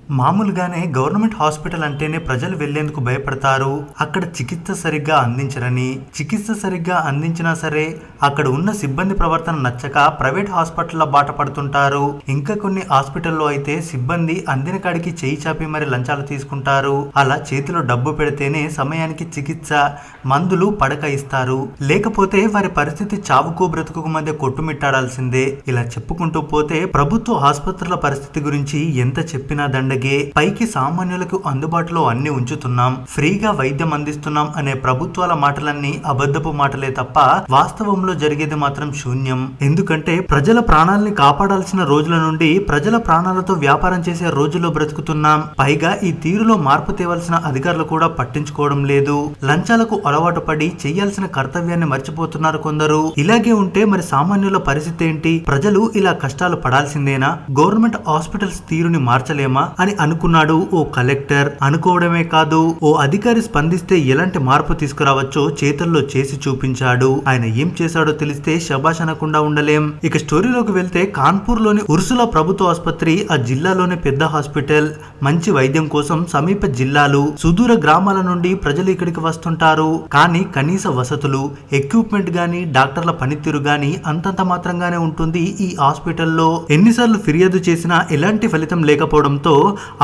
మామూలుగానే government hospital అంటేనే ప్రజలు వెళ్లేందుకు భయపడతారు. అక్కడ చికిత్స సరిగ్గా అందించరని, చికిత్స సరిగ్గా అందించినా సరే అక్కడ ఉన్న సిబ్బంది ప్రవర్తన నచ్చక ప్రైవేట్ హాస్పిటల్లో బాట పడుతుంటారు. ఇంకా కొన్ని హాస్పిటల్లో అయితే సిబ్బంది అందిన కాడికి చేయి చాపి మరి లంచాలు తీసుకుంటారు. అలా చేతిలో డబ్బు పెడితేనే సమయానికి చికిత్స, మందులు, పడక ఇస్తారు. లేకపోతే వారి పరిస్థితి చావుకు బ్రతుకు మధ్య కొట్టుమిట్టాడాల్సిందే. ఇలా చెప్పుకుంటూ పోతే ప్రభుత్వ ఆసుపత్రుల పరిస్థితి గురించి ఎంత చెప్పినా దండగే. పైకి సామాన్యులకు అందుబాటులో అన్ని ఉంచుతున్నాం, ఫ్రీగా వైద్యం అందిస్తున్నాం అనే ప్రభుత్వాల మాటలన్నీ అబద్ధపు మాటలే తప్ప వాస్తవంలో జరిగేది మాత్రం శూన్యం. ఎందుకంటే ప్రజల ప్రాణాలని కాపాడాల్సిన రోజుల నుండి ప్రజల ప్రాణాలతో వ్యాపారం చేసే రోజుల్లో బ్రతుకుతున్నాం. పైగా ఈ తీరులో మార్పు తేవాల్సిన అధికారులు కూడా పట్టించుకోవడం లేదు. లంచాలకు అలవాటు పడి చేయాల్సిన కర్తవ్యాన్ని మర్చిపోతున్నారు కొందరు. ఇలాగే ఉంటే మరి సామాన్యుల పరిస్థితి ఏంటి? ప్రజలు ఇలా కష్టాలు పడాల్సిందేనా? గవర్నమెంట్ హాస్పిటల్స్ తీరుని మార్చలేమా అని అనుకున్నాడు ఓ కలెక్టర్. అనుకోవడమే కాదు, ఓ అధికారి స్పందిస్తే ఎలాంటి మార్పు తీసుకురావచ్చో చేతుల్లో చేసి చూపించాడు. ఆయన ఏం చేశాడో తెలిస్తే శబాష్ అనకుండా ఉండలేం. ఇక స్టోరీలోకి వెళ్తే కాన్పూర్ లోని ఉర్సులా ప్రభుత్వ ఆసుపత్రి ఆ జిల్లాలోనే పెద్ద హాస్పిటల్. మంచి వైద్యం కోసం సమీప జిల్లాలు, సుదూర గ్రామాల నుండి ప్రజలు ఇక్కడికి వస్తుంటారు. కానీ కనీస వసతులు, ఎక్విప్మెంట్ గాని, డాక్టర్ల పనితీరు గాని అంతంత మాత్రంగానే ఉంటుంది ఈ హాస్పిటల్లో. ఎన్నిసార్లు ఫిర్యాదు చేసినా ఎలాంటి ఫలితం లేకపోవడంతో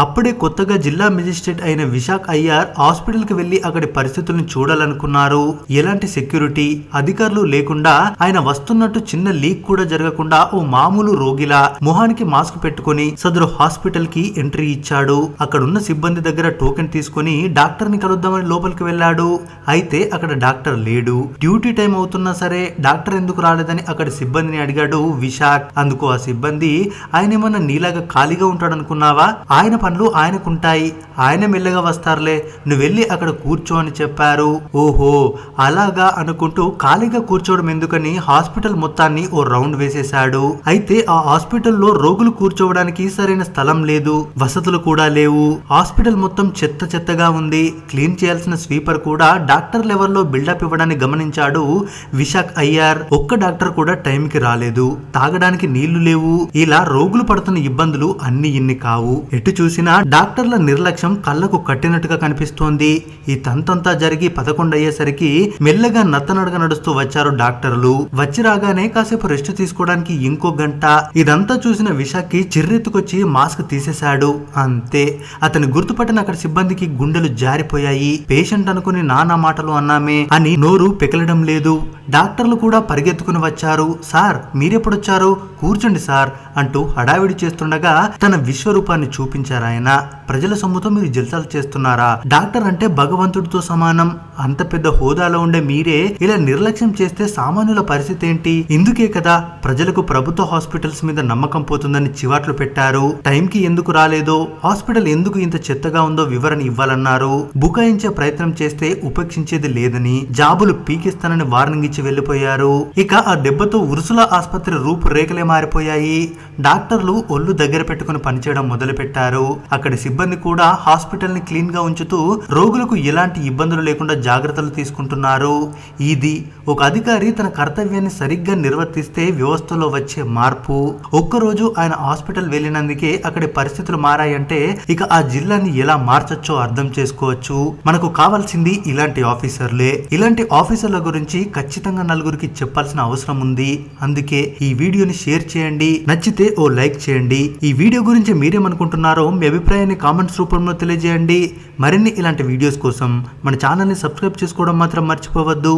అప్పుడే కొత్తగా జిల్లా మెజిస్ట్రేట్ అయిన విశాఖ అయ్యర్ హాస్పిటల్ కి వెళ్లి అక్కడి పరిస్థితులను చూడాలనుకున్నారు. ఎలాంటి సెక్యూరిటీ, అధికారులు లేకుండా ఆయన వస్తున్నట్టు చిన్న లీక్ కూడా జరగకుండా ఓ మామూలు రోగిలా మొహానికి మాస్క్ పెట్టుకుని సదరు హాస్పిటల్ కి ఎంట్రీ ఇచ్చాడు. అక్కడున్న సిబ్బంది దగ్గర టోకెన్ తీసుకుని డాక్టర్ ని కలుద్దామని లోపలికి వెళ్ళాడు. అయితే అక్కడ డాక్టర్ లేడు. డ్యూటీ టైం అవుతున్నా సరే డాక్టర్ ఎందుకు రాలేదని అక్కడి సిబ్బందిని అడిగాడు విశాఖ్. అందుకు ఆ సిబ్బంది, ఆయన ఏమన్నా నీలాగా ఖాళీగా ఉంటాడనుకున్నావా? ఆయన పనులు ఆయనకుంటాయి, ఆయన మెల్లగా వస్తారులే, నువ్వు వెళ్ళి అక్కడ కూర్చో అని చెప్పారు. ఓహో అలాగా అనుకుంటూ ఖాళీగా కూర్చోవడం ఎందుకని హాస్పిటల్ మొత్తాన్ని ఓ రౌండ్ వేసేశాడు. అయితే ఆ హాస్పిటల్లో రోగులు కూర్చోవడానికి సరైన స్థలం లేదు, వసతులు కూడా లేవు. హాస్పిటల్ మొత్తం చెత్త చెత్తగా ఉంది. క్లీన్ చేయాల్సిన స్వీపర్ కూడా డాక్టర్ లెవెల్లో బిల్డప్ ఇవ్వడాన్ని గమనించాడు విశాఖ అయ్యర్. ఒక్క డాక్టర్ కూడా టైంకి రాలేదు, తాగడానికి నీళ్లు లేవు. ఇలా రోగులు పడుతున్న ఇబ్బందులు అన్ని ఇన్ని కావు. ఎటు చూసినా డాక్టర్ల నిర్లక్ష్యం కళ్లకు కట్టినట్టుగా కనిపిస్తోంది. ఈ తంతంతా జరిగి 11 అయ్యేసరికి మెల్లగా నత్తనడగ నడుస్తూ వచ్చారు డాక్టర్లు. వచ్చి రాగానే కాసేపు రెస్ట్ తీసుకోవడానికి ఇంకో గంట. ఇదంతా చూసిన విశాఖకి చిర్రెత్తుకొచ్చి మాస్క్ తీసేశాడు. అంతే, అతని గుర్తుపట్టిన అక్కడ సిబ్బందికి గుండెలు జారిపోయాయి. పేషెంట్ అనుకుని నానా మాటలు అన్నామే అని నోరు పెకలడం లేదు. డాక్టర్లు కూడా పరిగెత్తుకుని వచ్చారు. సార్ మీరెప్పుడొచ్చారు? కూర్చోండి సార్ అంటూ హడావిడి చేస్తుండగా తన విశ్వరూపాన్ని చూపించారు ఆయన. ప్రజల సొమ్ముతో మీరు జల్సాలు చేస్తున్నారా? డాక్టర్ అంటే భగవంతుడితో సమానం. అంత పెద్ద హోదాలో ఉండే మీరే ఇలా నిర్లక్ష్యం చేస్తే సామాన్యుల పరిస్థితి ఏంటి? ఇందుకే కదా ప్రజలకు ప్రభుత్వ హాస్పిటల్స్ మీద నమ్మకం పోతుందని చివాట్లు పెట్టారు. టైంకి ఎందుకు రాలేదో, హాస్పిటల్ ఎందుకు ఇంత చెత్తగా ఉందో వివరణ ఇవ్వాలన్నారు. బుకాయించే ప్రయత్నం చేస్తే ఉపేక్షించేది లేదని, జాబులు పీకిస్తానని వార్నింగ్ ఇచ్చి వెళ్లిపోయారు. ఇక ఆ దెబ్బతో ఉర్సులా ఆసుపత్రి రూపురేఖలే మారిపోయాయి. డాక్టర్లు ఒళ్ళు దగ్గర పెట్టుకుని పనిచేయడం మొదలు పెట్టారు. అక్కడి సిబ్బంది కూడా హాస్పిటల్ ని క్లీన్ గా ఉంచుతూ రోగులకు ఎలాంటి ఇబ్బందులు లేకుండా జాగ్రత్తలు తీసుకుంటున్నారు. ఇది ఒక అధికారి తన కర్తవ్యాన్ని సరిగ్గా నిర్వర్తిస్తే వ్యవస్థలో వచ్చే మార్పు. ఒక్కరోజు ఆయన హాస్పిటల్ వెళ్ళినందుకే అక్కడి పరిస్థితులు మారాయంటే ఇక ఆ జిల్లాని ఎలా మార్చొచ్చో అర్థం చేసుకోవచ్చు. మనకు కావాల్సింది ఇలాంటి ఆఫీసర్లే. ఇలాంటి ఆఫీసర్ల గురించి ఖచ్చితంగా నలుగురికి చెప్పాల్సిన అవసరం ఉంది. అందుకే ఈ వీడియోని షేర్ చేయండి, నచ్చితే ఓ లైక్ చేయండి. ఈ వీడియో గురించి మీరేమనుకుంటున్నారో మీ అభిప్రాయాన్ని కామెంట్స్ రూపంలో తెలియజేయండి. మరిన్ని ఇలాంటి వీడియోస్ కోసం మన ఛానల్ని సబ్స్క్రైబ్ చేసుకోవడం మాత్రం మర్చిపోవద్దు.